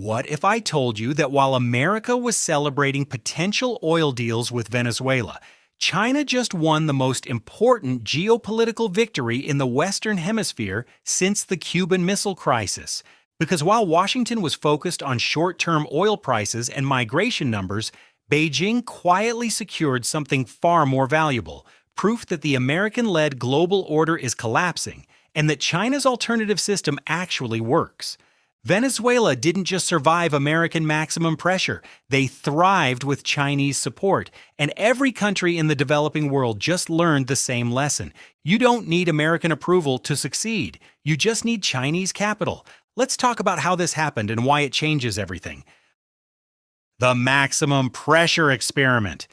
What if I told you that while America was celebrating potential oil deals with Venezuela, China just won the most important geopolitical victory in the Western Hemisphere since the Cuban Missile Crisis? Because while Washington was focused on short-term oil prices and migration numbers, Beijing quietly secured something far more valuable, proof that the American-led global order is collapsing and that China's alternative system actually works. Venezuela didn't just survive American maximum pressure, they thrived with Chinese support, and every country in the developing world just learned the same lesson. You don't need American approval to succeed, you just need Chinese capital. Let's talk about how this happened and why it changes everything. The maximum pressure experiment.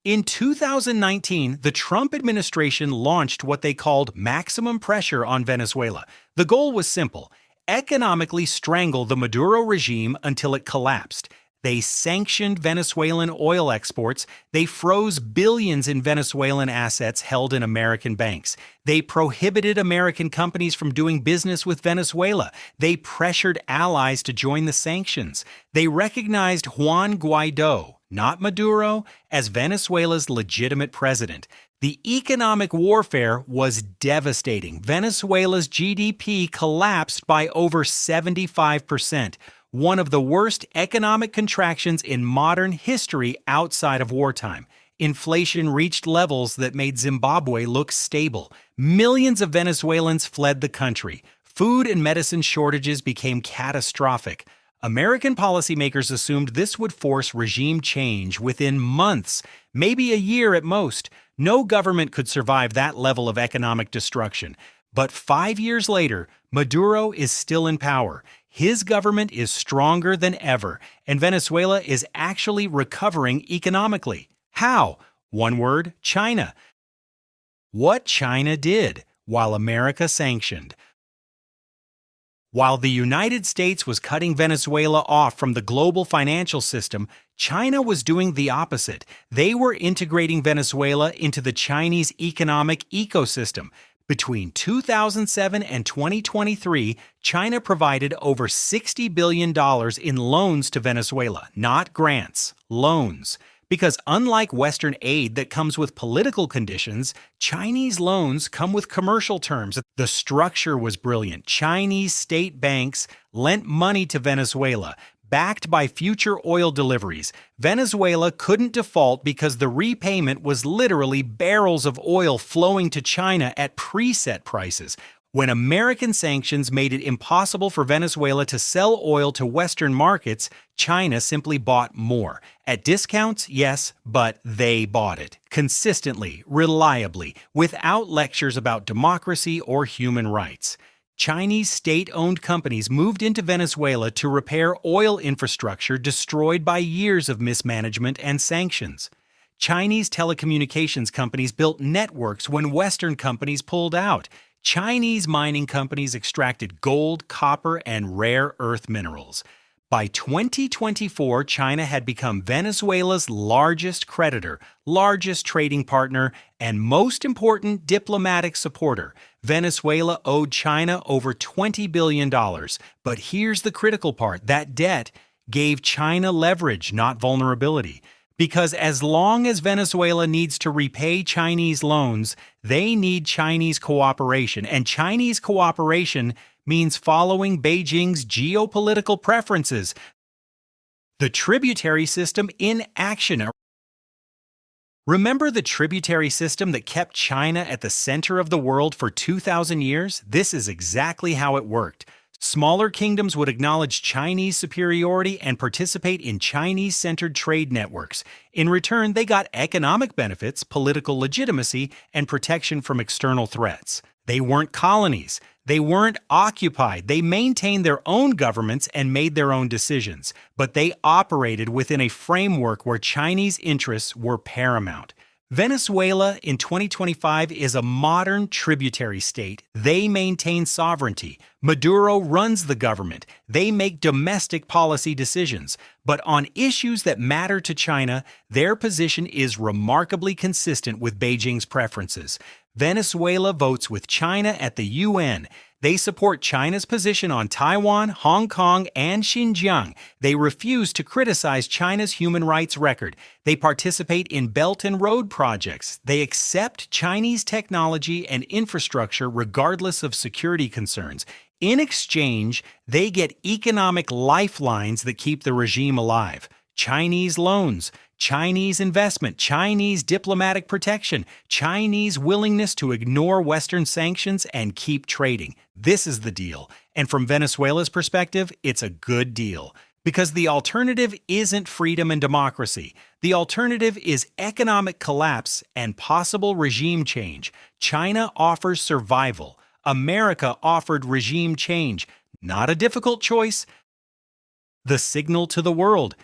In 2019, the Trump administration launched what they called maximum pressure on Venezuela. The goal was simple: economically strangle the Maduro regime until it collapsed. They sanctioned Venezuelan oil exports. They froze billions in Venezuelan assets held in American banks. They prohibited American companies from doing business with Venezuela. They pressured allies to join the sanctions. They recognized Juan Guaido, not Maduro, as Venezuela's legitimate president. The economic warfare was devastating. Venezuela's GDP collapsed by over 75%, one of the worst economic contractions in modern history outside of wartime. Inflation reached levels that made Zimbabwe look stable. Millions of Venezuelans fled the country. Food and medicine shortages became catastrophic. American policymakers assumed this would force regime change within months, maybe a year at most. No government could survive that level of economic destruction. But 5 years later, Maduro is still in power. His government is stronger than ever, and Venezuela is actually recovering economically. How? One word: China. What China did while America sanctioned. While the United States was cutting Venezuela off from the global financial system, China was doing the opposite. They were integrating Venezuela into the Chinese economic ecosystem. Between 2007 and 2023, China provided over $60 billion in loans to Venezuela, not grants, loans. Because unlike Western aid that comes with political conditions, Chinese loans come with commercial terms. The structure was brilliant. Chinese state banks lent money to Venezuela, backed by future oil deliveries. Venezuela couldn't default because the repayment was literally barrels of oil flowing to China at preset prices. When American sanctions made it impossible for Venezuela to sell oil to Western markets, China simply bought more. At discounts, yes, but they bought it. Consistently, reliably, without lectures about democracy or human rights. Chinese state-owned companies moved into Venezuela to repair oil infrastructure destroyed by years of mismanagement and sanctions. Chinese telecommunications companies built networks when Western companies pulled out. Chinese mining companies extracted gold, copper, and rare earth minerals. By 2024, China had become Venezuela's largest creditor, largest trading partner, and most important diplomatic supporter. Venezuela owed China over $20 billion. But here's the critical part: that debt gave China leverage, not vulnerability. Because as long as Venezuela needs to repay Chinese loans, they need Chinese cooperation. And Chinese cooperation means following Beijing's geopolitical preferences. The tributary system in action. Remember the tributary system that kept China at the center of the world for 2,000 years? This is exactly how it worked. Smaller kingdoms would acknowledge Chinese superiority and participate in Chinese-centered trade networks. In return, they got economic benefits, political legitimacy, and protection from external threats. They weren't colonies. They weren't occupied. They maintained their own governments and made their own decisions. But they operated within a framework where Chinese interests were paramount. Venezuela in 2025 is a modern tributary state. They maintain sovereignty. Maduro runs the government. They make domestic policy decisions. But on issues that matter to China, their position is remarkably consistent with Beijing's preferences. Venezuela votes with China at the UN. They support China's position on Taiwan, Hong Kong, and Xinjiang. They refuse to criticize China's human rights record. They participate in Belt and Road projects. They accept Chinese technology and infrastructure regardless of security concerns. In exchange, they get economic lifelines that keep the regime alive. Chinese loans, Chinese investment, Chinese diplomatic protection, Chinese willingness to ignore Western sanctions and keep trading. This is the deal. And from Venezuela's perspective, it's a good deal. Because the alternative isn't freedom and democracy. The alternative is economic collapse and possible regime change. China offers survival. America offered regime change. Not a difficult choice. The signal to the world.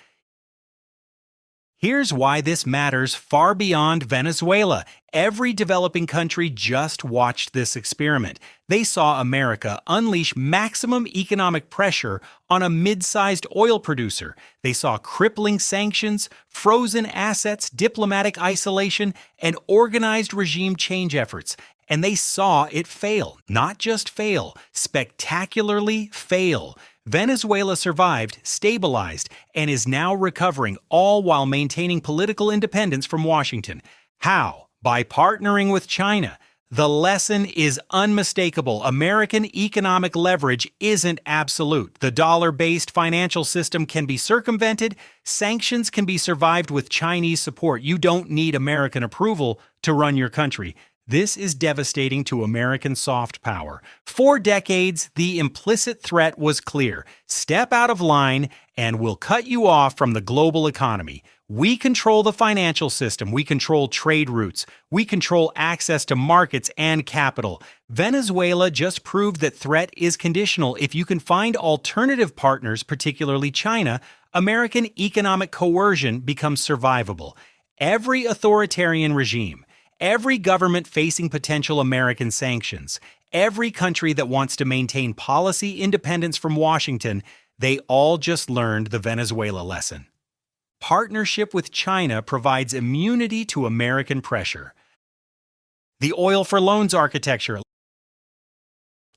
Here's why this matters far beyond Venezuela. Every developing country just watched this experiment. They saw America unleash maximum economic pressure on a mid-sized oil producer. They saw crippling sanctions, frozen assets, diplomatic isolation, and organized regime change efforts. And they saw it fail. Not just fail, spectacularly fail. Venezuela survived, stabilized, and is now recovering, all while maintaining political independence from Washington. How? By partnering with China. The lesson is unmistakable. American economic leverage isn't absolute. The dollar-based financial system can be circumvented. Sanctions can be survived with Chinese support. You don't need American approval to run your country. This is devastating to American soft power. For decades, the implicit threat was clear. Step out of line and we'll cut you off from the global economy. We control the financial system. We control trade routes. We control access to markets and capital. Venezuela just proved that threat is conditional. If you can find alternative partners, particularly China, American economic coercion becomes survivable. Every authoritarian regime, every government facing potential American sanctions, every country that wants to maintain policy independence from Washington, they all just learned the Venezuela lesson. Partnership with China provides immunity to American pressure. The oil for loans architecture.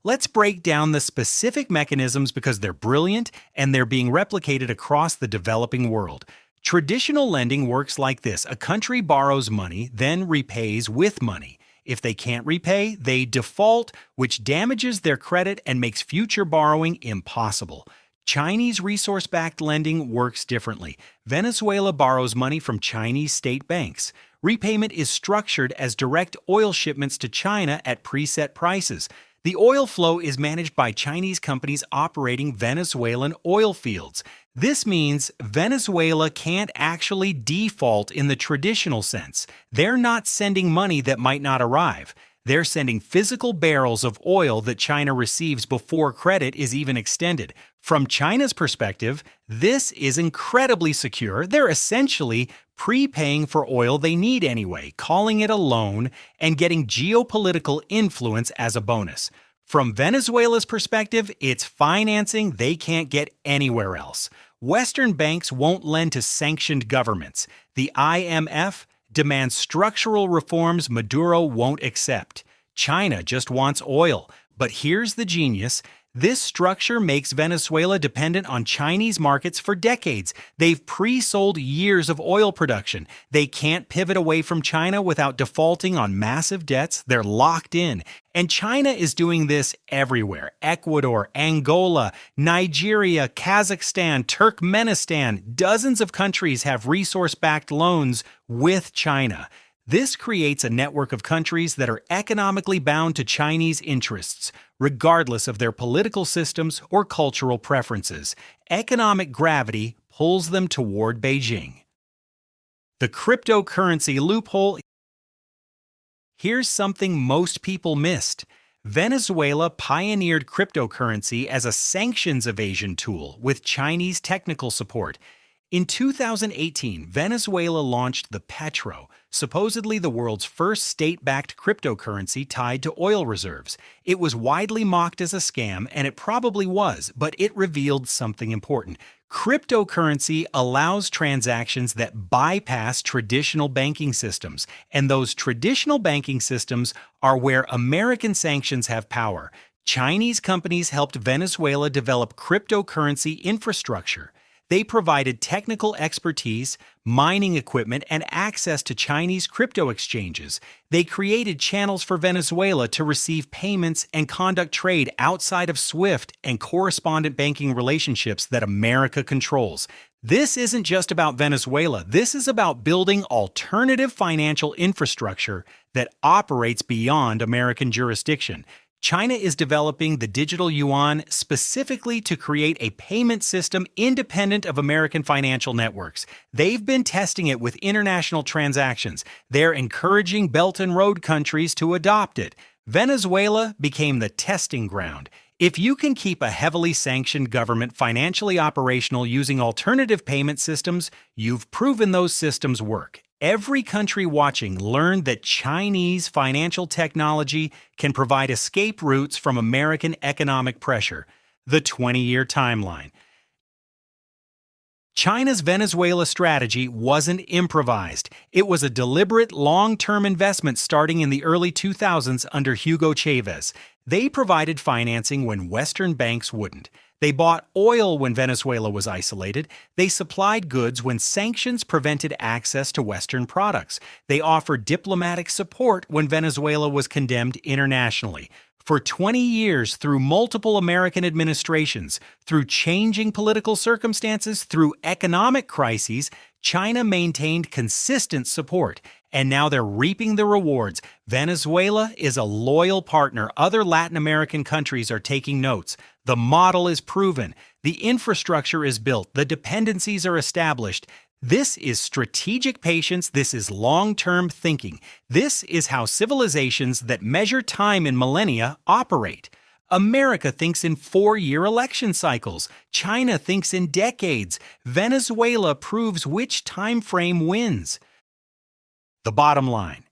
Let's break down the specific mechanisms because they're brilliant and they're being replicated across the developing world. Traditional lending works like this. A country borrows money, then repays with money. If they can't repay, they default, which damages their credit and makes future borrowing impossible. Chinese resource-backed lending works differently. Venezuela borrows money from Chinese state banks. Repayment is structured as direct oil shipments to China at preset prices. The oil flow is managed by Chinese companies operating Venezuelan oil fields. This means Venezuela can't actually default in the traditional sense. They're not sending money that might not arrive. They're sending physical barrels of oil that China receives before credit is even extended. From China's perspective, this is incredibly secure. They're essentially prepaying for oil they need anyway, calling it a loan, and getting geopolitical influence as a bonus. From Venezuela's perspective, it's financing they can't get anywhere else. Western banks won't lend to sanctioned governments. The IMF demands structural reforms Maduro won't accept. China just wants oil. But here's the genius. This structure makes Venezuela dependent on Chinese markets for decades. They've pre-sold years of oil production. They can't pivot away from China without defaulting on massive debts. They're locked in. And China is doing this everywhere. Ecuador, Angola, Nigeria, Kazakhstan, Turkmenistan. Dozens of countries have resource-backed loans with China. This creates a network of countries that are economically bound to Chinese interests, regardless of their political systems or cultural preferences. Economic gravity pulls them toward Beijing. The cryptocurrency loophole. Here's something most people missed. Venezuela pioneered cryptocurrency as a sanctions evasion tool with Chinese technical support. In 2018, Venezuela launched the Petro, supposedly the world's first state-backed cryptocurrency tied to oil reserves. It was widely mocked as a scam, and it probably was, but it revealed something important. Cryptocurrency allows transactions that bypass traditional banking systems, and those traditional banking systems are where American sanctions have power. Chinese companies helped Venezuela develop cryptocurrency infrastructure. They provided technical expertise, mining equipment, and access to Chinese crypto exchanges. They created channels for Venezuela to receive payments and conduct trade outside of SWIFT and correspondent banking relationships that America controls. This isn't just about Venezuela. This is about building alternative financial infrastructure that operates beyond American jurisdiction. China is developing the digital yuan specifically to create a payment system independent of American financial networks. They've been testing it with international transactions. They're encouraging Belt and Road countries to adopt it. Venezuela became the testing ground. If you can keep a heavily sanctioned government financially operational using alternative payment systems, you've proven those systems work. Every country watching learned that Chinese financial technology can provide escape routes from American economic pressure. The 20-year timeline. China's Venezuela strategy wasn't improvised. It was a deliberate, long-term investment starting in the early 2000s under Hugo Chavez. They provided financing when Western banks wouldn't. They bought oil when Venezuela was isolated. They supplied goods when sanctions prevented access to Western products. They offered diplomatic support when Venezuela was condemned internationally. For 20 years, through multiple American administrations, through changing political circumstances, through economic crises, China maintained consistent support. And now they're reaping the rewards. Venezuela is a loyal partner. Other Latin American countries are taking notes. The model is proven. The infrastructure is built. The dependencies are established. This is strategic patience. This is long-term thinking. This is how civilizations that measure time in millennia operate. America thinks in 4-year election cycles. China thinks in decades. Venezuela proves which time frame wins. The bottom line.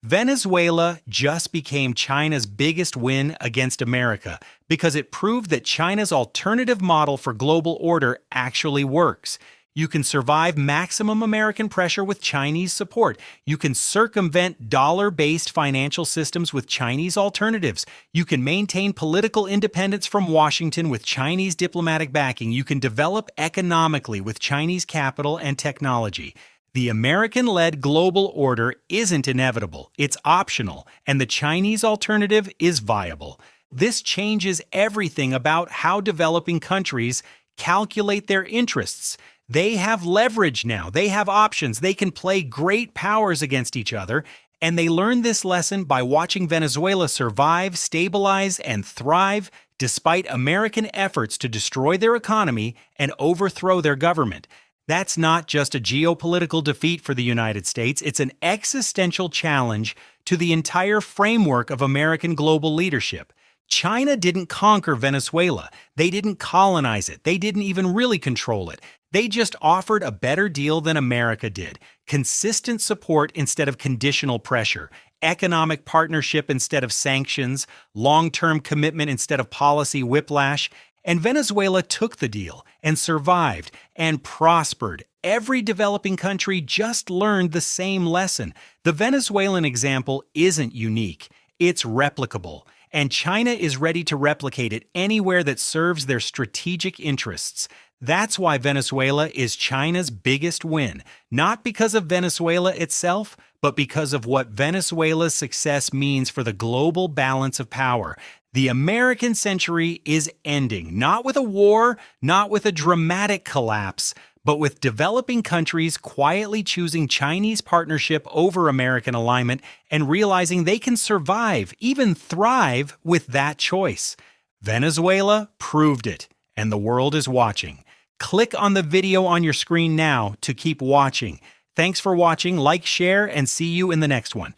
Venezuela just became China's biggest win against America because it proved that China's alternative model for global order actually works. You can survive maximum American pressure with Chinese support. You can circumvent dollar-based financial systems with Chinese alternatives. You can maintain political independence from Washington with Chinese diplomatic backing. You can develop economically with Chinese capital and technology. The American-led global order isn't inevitable, it's optional, and the Chinese alternative is viable. This changes everything about how developing countries calculate their interests. They have leverage now, they have options, they can play great powers against each other, and they learned this lesson by watching Venezuela survive, stabilize, and thrive despite American efforts to destroy their economy and overthrow their government. That's not just a geopolitical defeat for the United States, it's an existential challenge to the entire framework of American global leadership. China didn't conquer Venezuela. They didn't colonize it. They didn't even really control it. They just offered a better deal than America did. Consistent support instead of conditional pressure. Economic partnership instead of sanctions. Long-term commitment instead of policy whiplash. And Venezuela took the deal and survived and prospered. Every developing country just learned the same lesson. The Venezuelan example isn't unique. It's replicable. And China is ready to replicate it anywhere that serves their strategic interests. That's why Venezuela is China's biggest win. Not because of Venezuela itself, but because of what Venezuela's success means for the global balance of power. The American century is ending, not with a war, not with a dramatic collapse, but with developing countries quietly choosing Chinese partnership over American alignment and realizing they can survive, even thrive, with that choice. Venezuela proved it, and the world is watching. Click on the video on your screen now to keep watching. Thanks for watching, like, share, and see you in the next one.